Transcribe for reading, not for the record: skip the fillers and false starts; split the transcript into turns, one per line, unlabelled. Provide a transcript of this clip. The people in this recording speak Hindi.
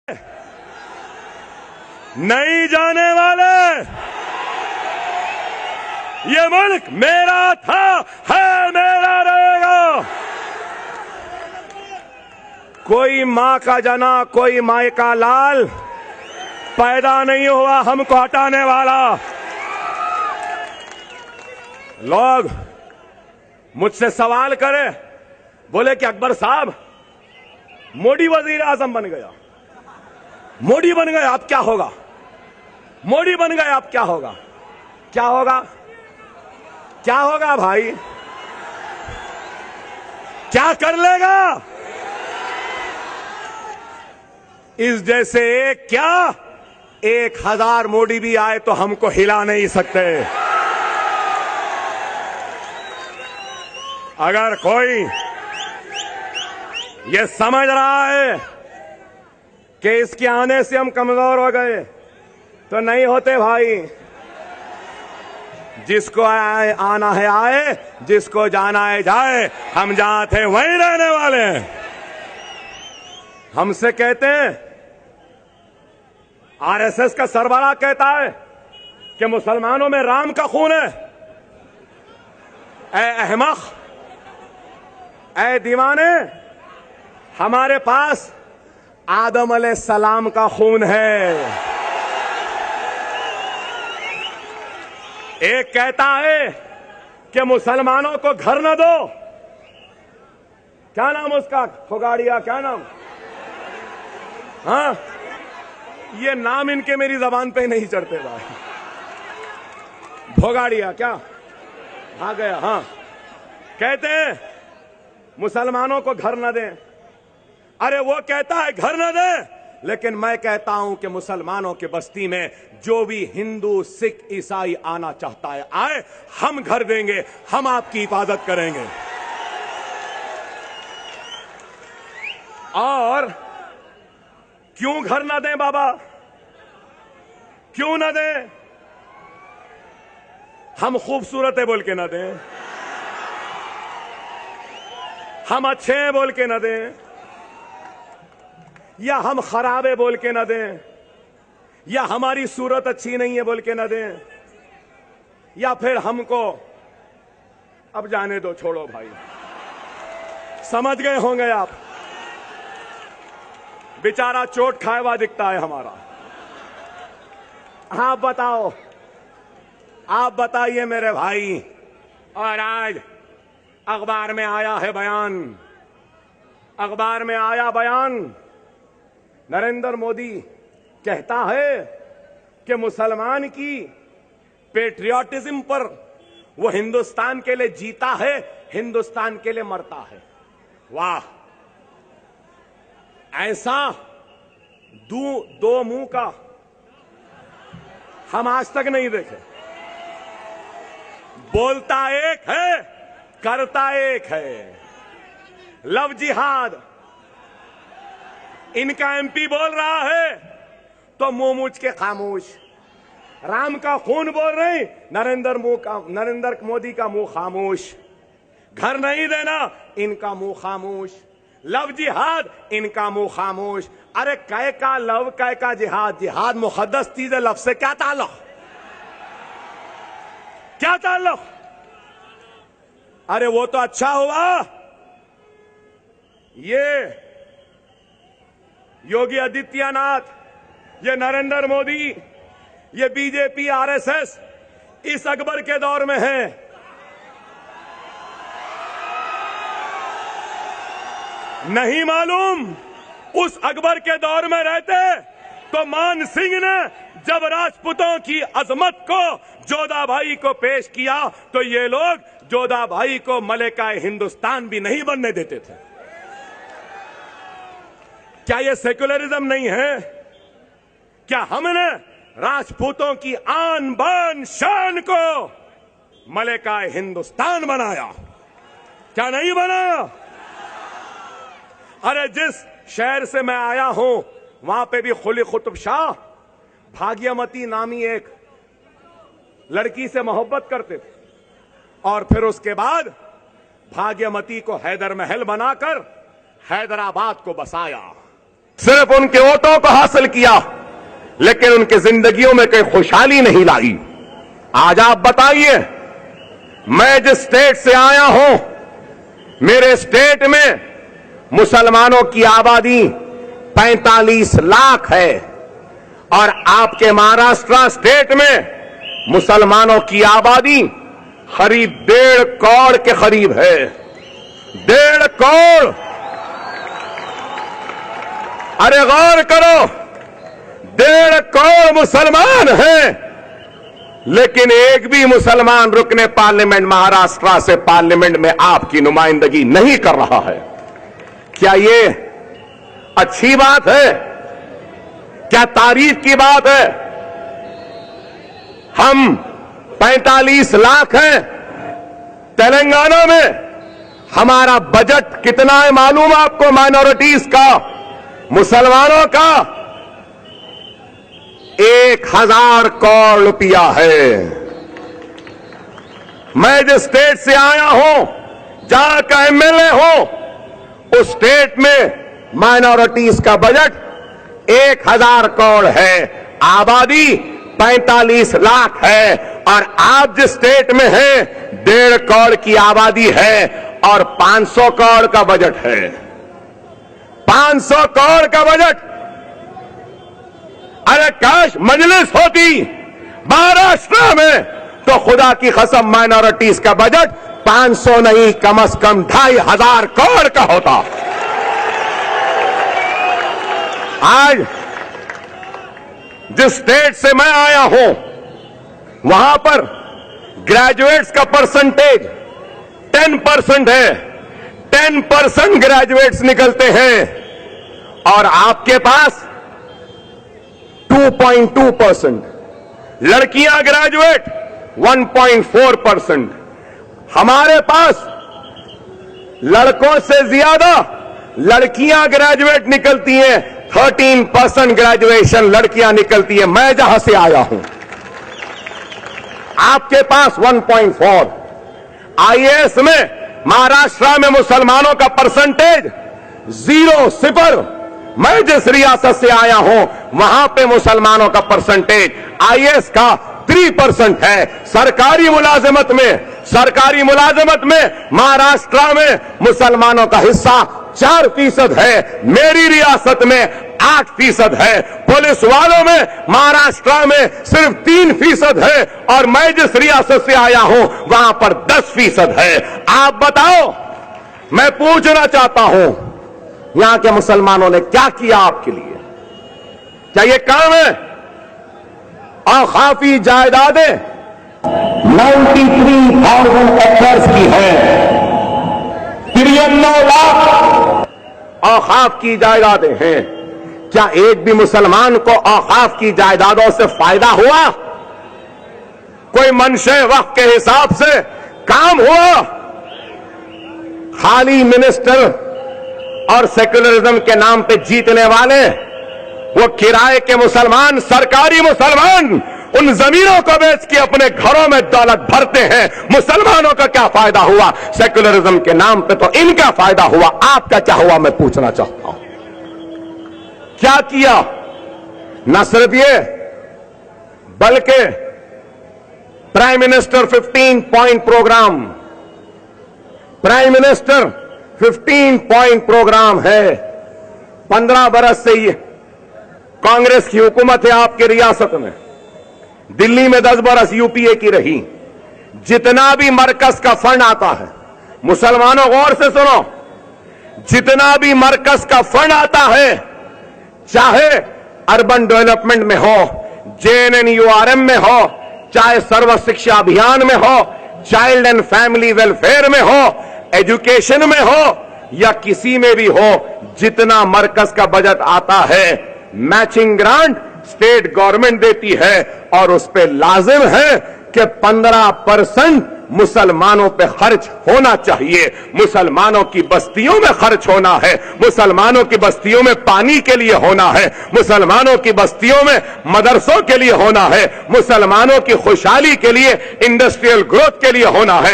नहीं जाने वाले। ये मुल्क मेरा था, है, मेरा रहेगा। कोई मां का जना, कोई माई का लाल पैदा नहीं हुआ हमको हटाने वाला। लोग मुझसे सवाल करें, बोले कि अकबर साहब मोदी वजीर आजम बन गया, मोदी बन गया, अब क्या होगा? मोदी बन गया, अब क्या होगा? क्या होगा? क्या होगा भाई? क्या कर लेगा? इस जैसे एक क्या 1000 मोदी भी आए तो हमको हिला नहीं सकते। अगर कोई ये समझ रहा है कि इसके आने से हम कमजोर हो गए, तो नहीं होते भाई। जिसको आना है आए, जिसको जाना है जाए। हम जहां थे वहीं रहने वाले हैं। हमसे कहते हैं, आरएसएस का सरबराह कहता है कि मुसलमानों में राम का खून है। ऐ अहमक, ऐ दीवाने, हमारे पास आदम अलैहिस्सलाम का खून है। एक कहता है कि मुसलमानों को घर न दो, क्या नाम उसका, फोगाड़िया, क्या नाम? हाँ, ये नाम इनके मेरी जबान पे नहीं चढ़ते भाई। भोगाड़िया क्या आ गया? हाँ, कहते हैं मुसलमानों को घर न दें। अरे वो कहता है घर न दें, लेकिन मैं कहता हूं कि मुसलमानों की बस्ती में जो भी हिंदू, सिख, ईसाई आना चाहता है आए, हम घर देंगे, हम आपकी हिफाजत करेंगे। और क्यों घर न दें बाबा? क्यों न दें? हम खूबसूरत है बोल के न दें, हम अच्छे हैं बोल के न दें, या हम खराब है बोल के न दें, या हमारी सूरत अच्छी नहीं है बोल के न दें, या फिर हमको अब जाने दो, छोड़ो भाई। समझ गए होंगे आप। बेचारा चोट खाए हुआ दिखता है हमारा। आप बताओ, आप बताइए मेरे भाई। और आज अखबार में आया है बयान, अखबार में आया बयान, नरेंद्र मोदी कहता है कि मुसलमान की पेट्रियाटिज्म पर वो हिंदुस्तान के लिए जीता है, हिंदुस्तान के लिए मरता है। वाह, ऐसा दो मुंह का हम आज तक नहीं देखे। बोलता एक है, करता एक है। लव जिहाद, इनका एमपी बोल रहा है तो मुंह मूछ के खामोश। राम का खून बोल रहे, नरेंद्र मोदी का मुंह खामोश। घर नहीं देना, इनका मुंह खामोश। लव जिहाद, इनका मुंह खामोश। अरे कै का लव, कै का जिहाद? जिहाद मुकद्दस चीज है, लव से क्या ताल्लुक? क्या ताल्लुक? अरे वो तो अच्छा हुआ ये योगी आदित्यनाथ, ये नरेंद्र मोदी, ये बीजेपी, आरएसएस इस अकबर के दौर में है। नहीं मालूम, उस अकबर के दौर में रहते तो मान सिंह ने जब राजपूतों की अजमत को जोधा भाई को पेश किया तो ये लोग जोधा भाई को मलिका हिंदुस्तान भी नहीं बनने देते थे। क्या ये सेक्युलरिज्म नहीं है? क्या हमने राजपूतों की आन बान शान को मलिका हिंदुस्तान बनाया? क्या नहीं बनाया? अरे जिस शहर से मैं आया हूं वहां पे भी कुली कुतुब शाह भाग्यमती नामी एक लड़की से मोहब्बत करते थे, और फिर उसके बाद भाग्यमती को हैदर महल बनाकर हैदराबाद को बसाया। सिर्फ उनके वोटों को हासिल किया, लेकिन उनकी जिंदगियों में कोई खुशहाली नहीं लाई। आज आप बताइए, मैं जिस स्टेट से आया हूं, मेरे स्टेट में मुसलमानों की आबादी 45 लाख है और आपके महाराष्ट्र स्टेट में मुसलमानों की आबादी करीब 1.5 करोड़ के करीब है। 1.5 करोड़। अरे गौर करो, 1.5 करोड़ मुसलमान हैं, लेकिन एक भी मुसलमान रुकने पार्लियामेंट महाराष्ट्र से पार्लियामेंट में आपकी नुमाइंदगी नहीं कर रहा है। क्या ये अच्छी बात है? क्या तारीफ की बात है? हम 45 लाख हैं तेलंगाना में, हमारा बजट कितना है मालूम आपको? माइनॉरिटीज का, मुसलमानों का 1000 करोड़ रुपया है। मैं जिस स्टेट से आया हूं, जहां का एमएलए हूं, उस स्टेट में माइनॉरिटीज का बजट 1000 करोड़ है, आबादी 45 लाख है, और आप जिस स्टेट में हैं 1.5 करोड़ की आबादी है और 500 करोड़ का बजट है। 500 करोड़ का बजट। अरे काश मजलिस होती महाराष्ट्र में, तो खुदा की कसम माइनॉरिटीज का बजट 500 नहीं, कम से कम 2500 करोड़ का होता। आज जिस स्टेट से मैं आया हूं, वहां पर ग्रेजुएट्स का परसेंटेज 10% है। 10% ग्रेजुएट्स निकलते हैं और आपके पास 2.2%। लड़कियां ग्रेजुएट 1.4%। हमारे पास लड़कों से ज्यादा लड़कियां ग्रेजुएट निकलती हैं। 13% ग्रेजुएशन लड़कियां निकलती है, मैं जहां से आया हूं। आपके पास 1.4। आईएएस में महाराष्ट्र में मुसलमानों का परसेंटेज 0। मैं जिस रियासत से आया हूं, वहां पे मुसलमानों का परसेंटेज आईएएस का 3% है। सरकारी मुलाजमत में महाराष्ट्र में मुसलमानों का हिस्सा 4% है, मेरी रियासत में 8% है। पुलिस वालों में महाराष्ट्र में सिर्फ 3% है और मैं जिस रियासत से आया हूं वहां पर 10% है। आप बताओ, मैं पूछना चाहता हूं, यहां के मुसलमानों ने क्या किया आपके लिए? क्या ये काम है? औकाफी जायदादें 93,000 एकर्स की है, 93 लाख औकाफ की जायदादें हैं। क्या एक भी मुसलमान को औकाफ की जायदादों से फायदा हुआ? कोई मंशे वक्त के हिसाब से काम हुआ? खाली मिनिस्टर और सेक्युलरिज्म के नाम पे जीतने वाले, वो किराए के मुसलमान, सरकारी मुसलमान उन जमीनों को बेच के अपने घरों में दौलत भरते हैं। मुसलमानों का क्या फायदा हुआ? सेक्युलरिज्म के नाम पे तो इनका फायदा हुआ। आपका क्या हुआ, मैं पूछना चाहता हूं। क्या किया? न सिर्फ ये, बल्कि prime minister 15 point programme, prime minister 15 point programme है। 15 बरस से ये कांग्रेस की हुकूमत है आपकी रियासत में। दिल्ली में 10 बरस यूपीए की रही। जितना भी मरकज का फंड आता है, मुसलमानों गौर से सुनो, जितना भी मरकज का फंड आता है, चाहे अर्बन डेवलपमेंट में हो, JNNURM में हो, चाहे सर्व शिक्षा अभियान में हो, चाइल्ड एंड फैमिली वेलफेयर में हो, एजुकेशन में हो या किसी में भी हो, जितना मरकज का बजट आता है, मैचिंग ग्रांट स्टेट गवर्नमेंट देती है और उस पे लाजिम है कि 15% मुसलमानों पे खर्च होना चाहिए। मुसलमानों की बस्तियों में खर्च होना है, मुसलमानों की बस्तियों में पानी के लिए होना है, मुसलमानों की बस्तियों में मदरसों के लिए होना है, मुसलमानों की खुशहाली के लिए, इंडस्ट्रियल ग्रोथ के लिए होना है।